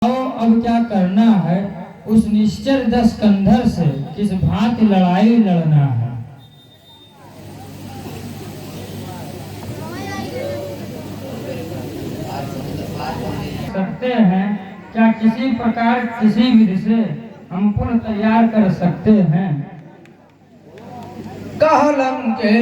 अब क्या करना है, उस निश्चर दस कंधर से किस भांति लड़ाई लड़ना है। सकते हैं क्या किसी प्रकार किसी विधि से हम पुनः तैयार कर सकते हैं। कहलम के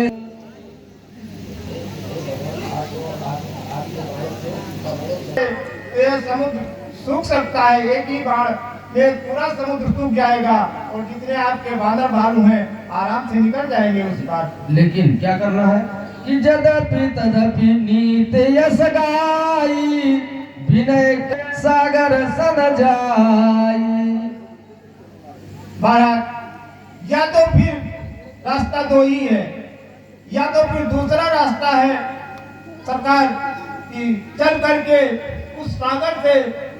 ये समुद्र सूख सकता है, एक ही बार ये पूरा समुद्र सूख जाएगा और जितने आपके बांदर भालू हैं आराम से निकल जाएंगे उस पार। लेकिन क्या करना है कि जदपि तदपि नीत यस गाई विनय सागर सन जाई। महाराज या तो फिर रास्ता दो ही है, या तो फिर दूसरा रास्ता है सरकार कि चल करके उस सागर से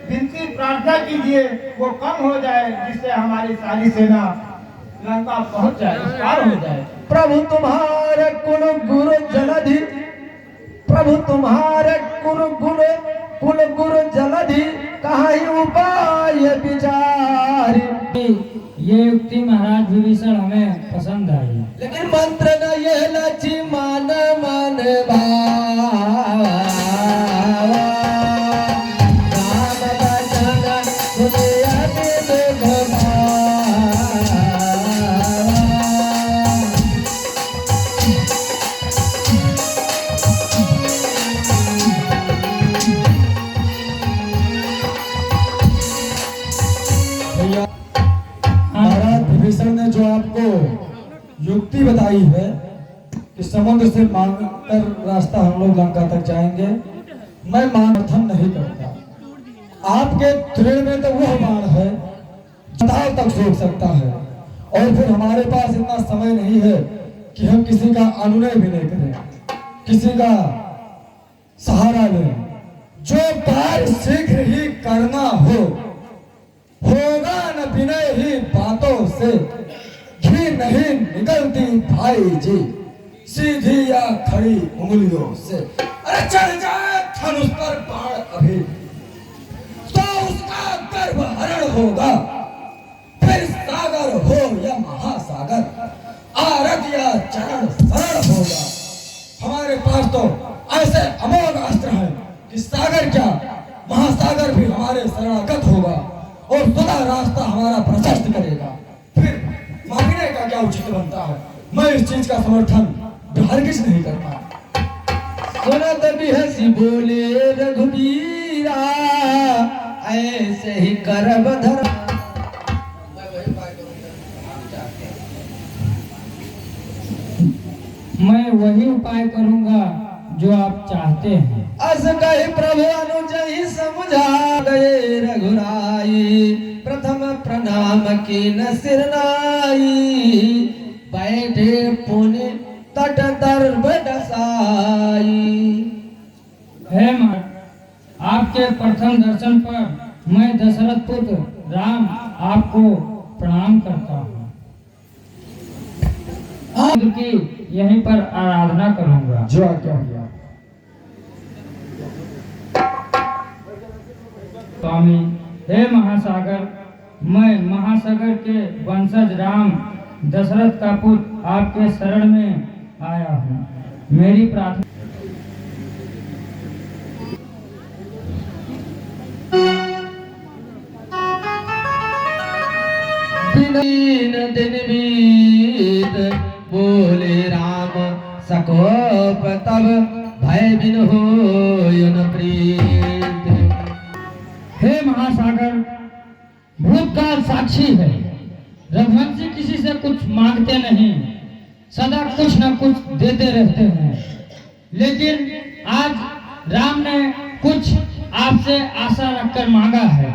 विनती प्रार्थना कीजिए वो कम हो जाए, जिससे हमारी सारी सेना लंका पहुंच जाए, पार हो जाए। प्रभु तुम्हारे कुल गुरु जलधि, प्रभु तुम्हारे कुल गुरु जलधि कहीं उपाय विचार। ये युक्ति महाराज विभीषण हमें पसंद आई, लेकिन मंत्र न ये लची मन मन भावा। राम बचन सुनिया दिल भावा। महाराज विभीषण ने जो आपको युक्ति बताई है कि समुद्र से मांगकर रास्ता हम लोग लंका तक जाएंगे, मैं समर्थन नहीं करता। आपके दृढ़ में तो वह बाण है दाव तक सोच सकता है, और फिर हमारे पास इतना समय नहीं है कि हम किसी का अनुनय भी नहीं करें, किसी का सहारा लें। जो कार्य शीघ्र ही करना होगा न विनय ही बातों से, घी नहीं निकलती भाई जी सीधी या खड़ी उंगलियों से। अरे चढ़ जाए धनुष पर बाण अभी तो उसका गर्भ हरण होगा, फिर सागर हो या महासागर, आरत या चरण शरण होगा। हमारे पास तो ऐसे अमोघ अस्त्र हैं कि सागर क्या महासागर भी हमारे शरणागत होगा और सदा रास्ता हमारा प्रशस्त करेगा। फिर मांगने का क्या उचित बनता है। मैं इस चीज का समर्थन हरगिज नहीं करता। सुनत बिहसी बोले रघुबीरा ऐसे ही करब धर। मैं वही उपाय करूंगा जो आप चाहते हैं। अस कही प्रभु अनुज ही समझा गए रघुराई, प्रथम प्रणाम की न सिरनाई, बैठे पुण्य तट दर्भ डसाई। हे मां, आपके प्रथम दर्शन पर मैं दशरथ पुत्र राम आपको प्रणाम करता हूँ। की यहीं पर आराधना करूंगा। जो आज्ञा हुआ। स्वामी, हे महासागर, मैं महासागर के वंशज राम दशरथ का पुत्र आपके शरण में आया हूँ। मेरी प्रार्थना दिन दिन बीत बोले राम सकोप तब भय बिन होयन प्रीत। हे महासागर, भूतकाल साक्षी है। रघुवंशी किसी से कुछ मांगते नहीं, सदा कुछ न कुछ देते रहते हैं। लेकिन आज राम ने कुछ आपसे आशा रखकर मांगा है।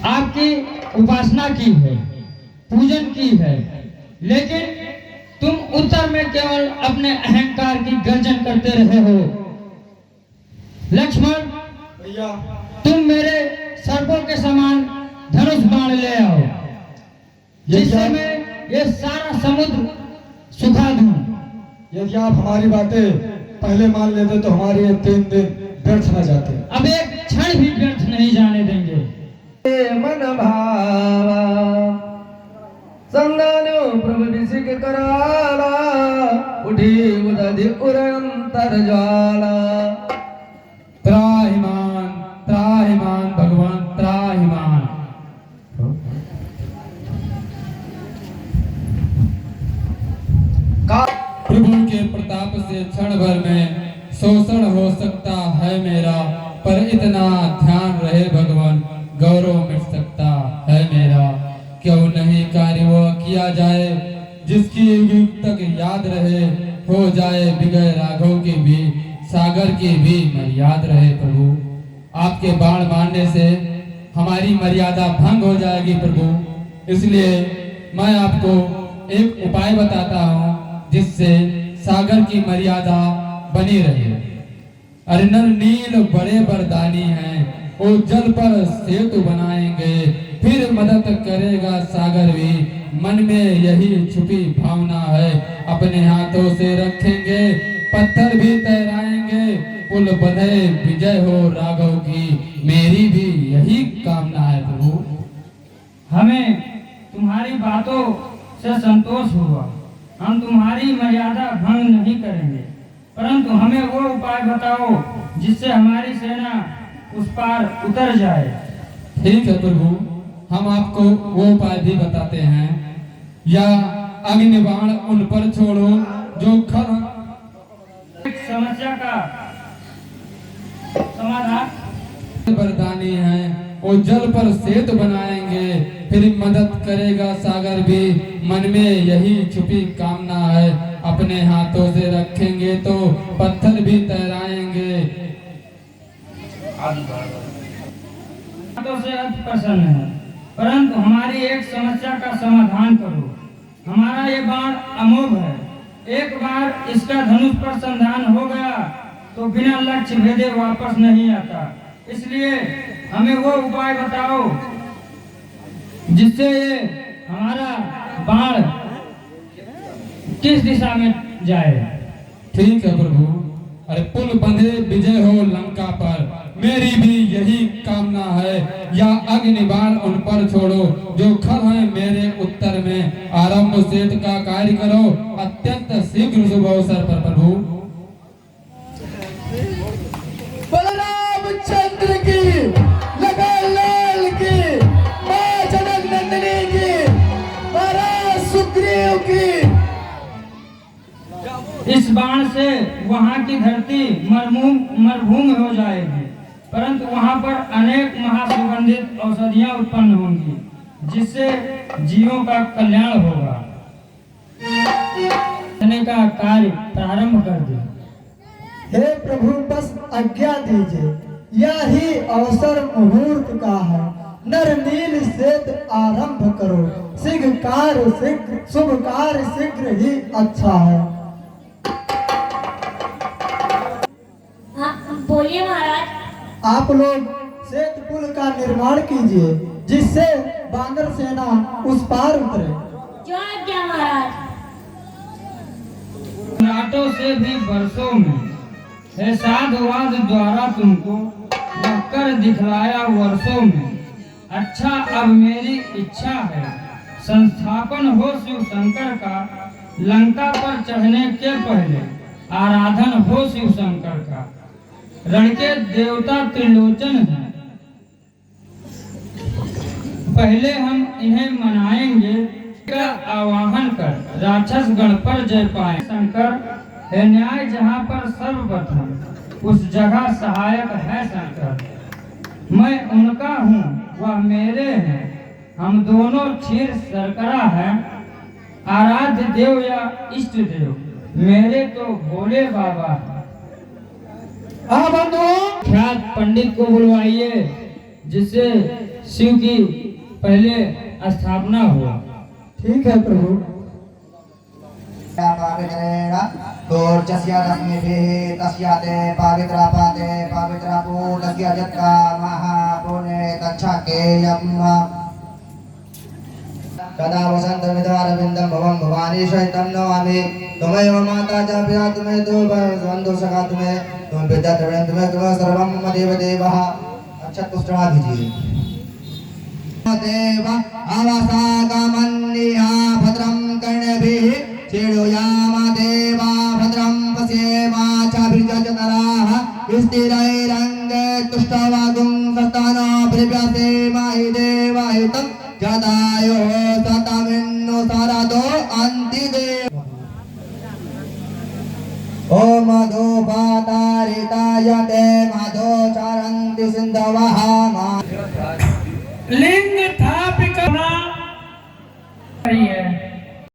आपकी उपासना की है, पूजन की है, लेकिन तुम उत्तर में केवल अपने अहंकार की गर्जन करते रहे हो। लक्ष्मण, भैया तुम मेरे सर्पों के समान धनुष बाण ले आओ, जिससे मैं ये सारा समुद्र सुखा दूं। यदि आप हमारी बातें पहले मान लेते तो हमारे ये 3 दिन व्यर्थ न जाते। अब एक क्षण भी व्यर्थ नहीं जाने देंगे। मन भावा संदानो प्रभु विसिक कराला उठी उदधि उरंतर ज्वाला। त्राहिमाम त्राहिमाम भगवान त्राहिमाम। प्रभु के प्रताप से क्षण भर में शोषण हो सकता है मेरा, पर इतना ध्यान रहे भगवान गौरव मिट सकता है मेरा। क्यों नहीं कार्य वो किया जाए जिसकी युग युग तक याद रहे, हो जाए विजय राघव की भी सागर की भी मर्याद रहे। प्रभु आपके बाण मारने से हमारी मर्यादा भंग हो जाएगी प्रभु, इसलिए मैं आपको एक उपाय बताता हूँ जिससे सागर की मर्यादा बनी रहे। अरे नर नील बड़े बरदानी हैं, वो जल पर सेतु बनाएंगे, फिर मदद करेगा सागर भी। मन में यही छुपी भावना है, अपने हाथों से रखेंगे पत्थर भी तैराएंगे, पुल बंधे विजय हो राघव की, मेरी भी यही कामना है प्रभु। हमें तुम्हारी बातों से संतोष हुआ, हम तुम्हारी मर्यादा भंग नहीं करेंगे, परंतु हमें वो उपाय बताओ जिससे हमारी सेना उस पार उतर जाए। ठीक है प्रभु, हम आपको वो उपाय भी बताते हैं। या अग्निबाण उन पर छोड़ो जो खर समस्या का समाधान वरदानी है, वो जल पर सेतु बनाएंगे, फिर मदद करेगा सागर भी। मन में यही छुपी कामना है, अपने हाथों से रखेंगे तो पत्थर भी तैराएंगे। हाथों से अति प्रसन्न है, परंतु हमारी एक समस्या का समाधान करो। हमारा ये बाण अमोघ है, एक बार इसका धनुष पर संधान हो गया तो बिना लक्ष्य भेदे वापस नहीं आता, इसलिए हमें वो उपाय बताओ जिससे ये हमारा बाण किस दिशा में जाए। ठीक है प्रभु, अरे पुल बंधे विजय हो लंका पर, मेरी भी यही कामना है। या अग्निबाण उन पर छोड़ो जो खर है मेरे उत्तर में, आरंभ सेत का कार्य करो अत्यंत शीघ्र शुभ अवसर पर प्रभु। बलराम चंद्र की, लगा लाल की, मां जनक नंदिनी की, महाराज सुग्रीव की। इस बाण से वहां की धरती मरुभूमि हो जाएगी, परंतु वहां पर अनेक महासुगंधित औषधियां उत्पन्न होंगी जिससे जीवों का कल्याण होगा। का कार्य प्रारंभ कर दे। हे प्रभु बस आज्ञा दीजिए, यह ही अवसर मुहूर्त का है। नर नील सेत आरंभ करो, शीघ्र कार्य शीघ्र, शुभ कार्य शीघ्र ही अच्छा है। हाँ, बोलिए महाराज। आप लोग सेत पुल का निर्माण कीजिए जिससे बानर सेना उस पार उतरे। जो आज्ञा महाराज। नाटों से भी वर्षों में है साधुवाद द्वारा तुमको कर दिखलाया वर्षों में। अच्छा अब मेरी इच्छा है संस्थापन हो शिव शंकर का, लंका पर चढ़ने के पहले आराधन हो शिव शंकर का। रण के देवता त्रिलोचन हैं, पहले हम इन्हें मनाएंगे का आवाहन कर राक्षस गण पर जय पाए। शंकर है न्याय जहाँ पर सर्वप्रथम, उस जगह सहायक है शंकर। मैं उनका हूँ वह मेरे हैं, हम दोनों क्षीर शर्करा है। आराध्य देव या इष्ट देव मेरे तो भोले बाबा हैं। ख्यात पंडित को बुलवाइए जिससे शिव की पहले स्थापना हुआ। ठीक है प्रभु। कदा वसंत विद्वारविंदम भवम भवानी शैतम नमामि। तुम्हें माता च पिता तुम्हें तो बंधु सखा तुम्हें, तुम विद्या द्रविणं तुम्हें सर्वं मम देव देवः। अक्षत को चढ़ा दीजिए। देव अवसागमन्निहा भद्रं कर्णभिः शृणुयाम देवा भद्रं पश्येमाचाभिर्यजनराः स्थिरैरङ्गे तुष्टवागुं सतानो प्रिव्यसेमहि देवहितं जदायुः सतमिन्नु सरदो अन्तिदेव। ओम मधुपातारिताय ते मधु चरन्ति सिन्धवः लिंग